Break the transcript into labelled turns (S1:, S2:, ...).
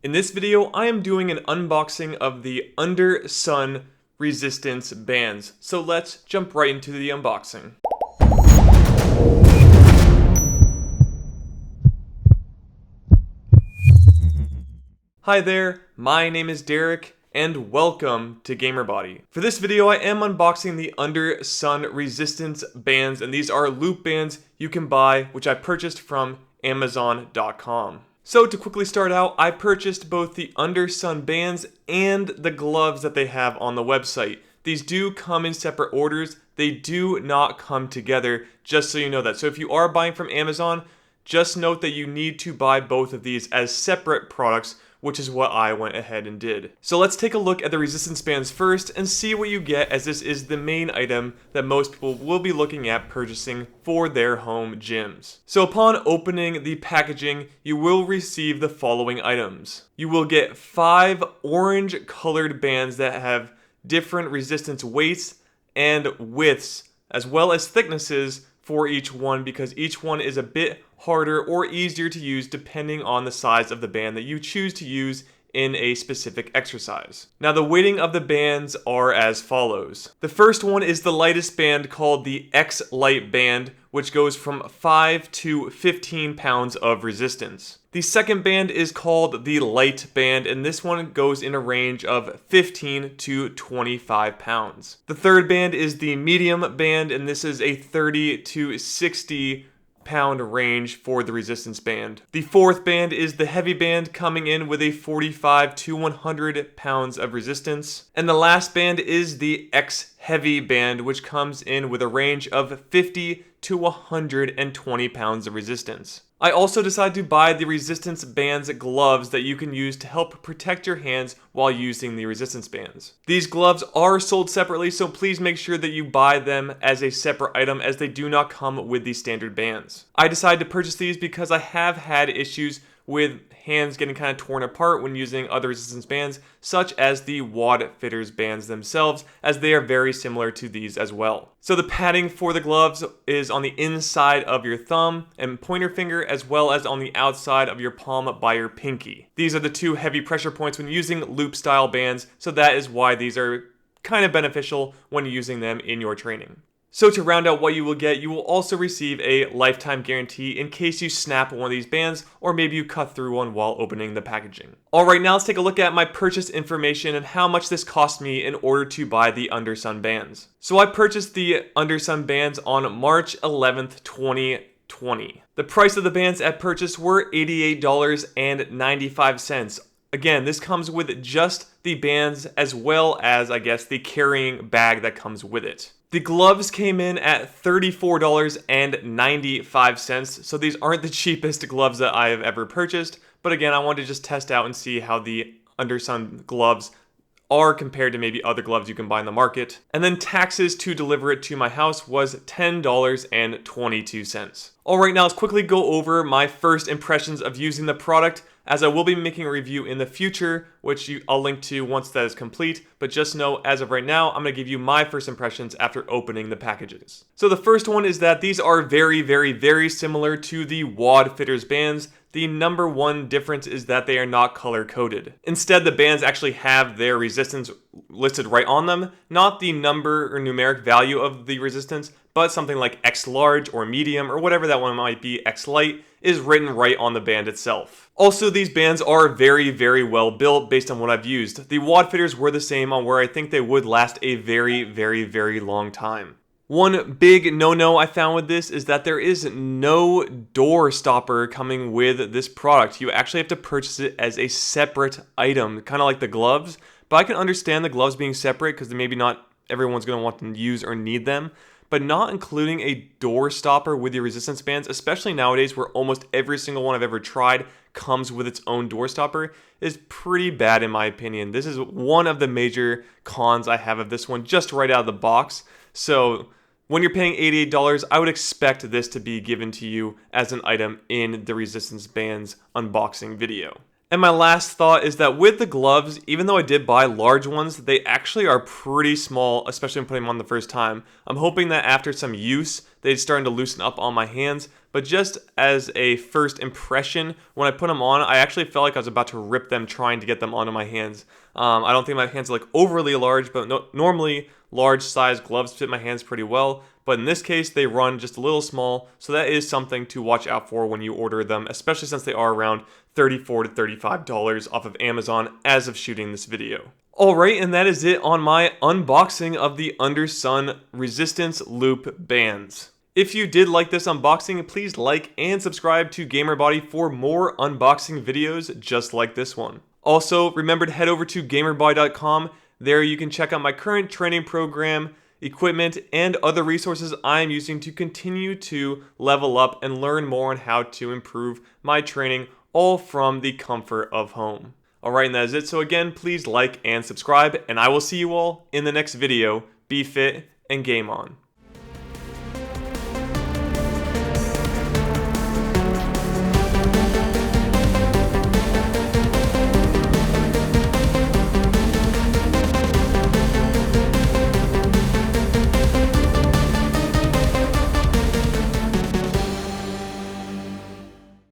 S1: In this video, I am doing an unboxing of the UnderSun resistance bands. So let's jump right into the unboxing. Hi there, my name is Derek, and welcome to GamerBody. For this video, I am unboxing the UnderSun resistance bands, and these are loop bands you can buy, which I purchased from Amazon.com. So to quickly start out, I purchased both the UnderSun bands and the gloves that they have on the website. These do come in separate orders. They do not come together, just so you know that. So if you are buying from Amazon, just note that you need to buy both of these as separate products, which is what I went ahead and did. So let's take a look at the resistance bands first and see what you get, as this is the main item that most people will be looking at purchasing for their home gyms. So upon opening the packaging, you will receive the following items. You will get 5 orange colored bands that have different resistance weights and widths, as well as thicknesses for each one, because each one is a bit harder or easier to use depending on the size of the band that you choose to use in a specific exercise. Now the weighting of the bands are as follows. The first one is the lightest band, called the X Light band, which goes from 5 to 15 pounds of resistance. The second band is called the Light band, and this one goes in a range of 15 to 25 pounds. The third band is the Medium band, and this is a 30 to 60 pound range for the resistance band. The fourth band is the Heavy band, coming in with a 45 to 100 pounds of resistance. And the last band is the X Heavy band, which comes in with a range of 50 to 120 pounds of resistance. I also decided to buy the resistance bands gloves that you can use to help protect your hands while using the resistance bands. These gloves are sold separately, so please make sure that you buy them as a separate item, as they do not come with the standard bands. I decided to purchase these because I have had issues with hands getting kind of torn apart when using other resistance bands, such as the Wad Fitters bands themselves, as they are very similar to these as well. So the padding for the gloves is on the inside of your thumb and pointer finger, as well as on the outside of your palm by your pinky. These are the two heavy pressure points when using loop style bands, so that is why these are kind of beneficial when using them in your training. So to round out what you will get, you will also receive a lifetime guarantee in case you snap one of these bands, or maybe you cut through one while opening the packaging. Alright, now let's take a look at my purchase information and how much this cost me in order to buy the UnderSun bands. So I purchased the UnderSun bands on March 11th, 2020. The price of the bands at purchase were $88.95. Again, this comes with just the bands, as well as, I guess, the carrying bag that comes with it. The gloves came in at $34.95, so these aren't the cheapest gloves that I have ever purchased, but again, I wanted to just test out and see how the UnderSun gloves are compared to maybe other gloves you can buy in the market. And then taxes to deliver it to my house was $10.22. Alright, now let's quickly go over my first impressions of using the product, as I will be making a review in the future, which I'll link to once that is complete, but just know, as of right now, I'm going to give you my first impressions after opening the packages. So the first one is that these are very, very, very similar to the Wad Fitters bands. The number one difference is that they are not color-coded. Instead, the bands actually have their resistance listed right on them, not the number or numeric value of the resistance, but something like X large or medium or whatever that one might be, X light, is written right on the band itself. Also, these bands are very, very well built based on what I've used. The Wad Fitters were the same, on where I think they would last a very, very, very long time. One big no-no I found with this is that there is no door stopper coming with this product. You actually have to purchase it as a separate item, kind of like the gloves. But I can understand the gloves being separate because maybe not everyone's going to want to use or need them. But not including a door stopper with your resistance bands, especially nowadays where almost every single one I've ever tried comes with its own door stopper, is pretty bad in my opinion. This is one of the major cons I have of this one, just right out of the box. So when you're paying $88, I would expect this to be given to you as an item in the resistance bands unboxing video. And my last thought is that with the gloves, even though I did buy large ones, they actually are pretty small, especially when putting them on the first time. I'm hoping that after some use, they're starting to loosen up on my hands. But just as a first impression, when I put them on, I actually felt like I was about to rip them trying to get them onto my hands. I don't think my hands are like overly large, but normally large size gloves fit my hands pretty well. But in this case, they run just a little small, so that is something to watch out for when you order them, especially since they are around $34 to $35 off of Amazon as of shooting this video. Alright, and that is it on my unboxing of the UnderSun Resistance Loop bands. If you did like this unboxing, please like and subscribe to GamerBody for more unboxing videos just like this one. Also, remember to head over to GamerBody.com. There you can check out my current training program, equipment, and other resources I'm using to continue to level up and learn more on how to improve my training, all from the comfort of home. Alright, and that is it. So again, please like and subscribe, and I will see you all in the next video. Be fit and game on.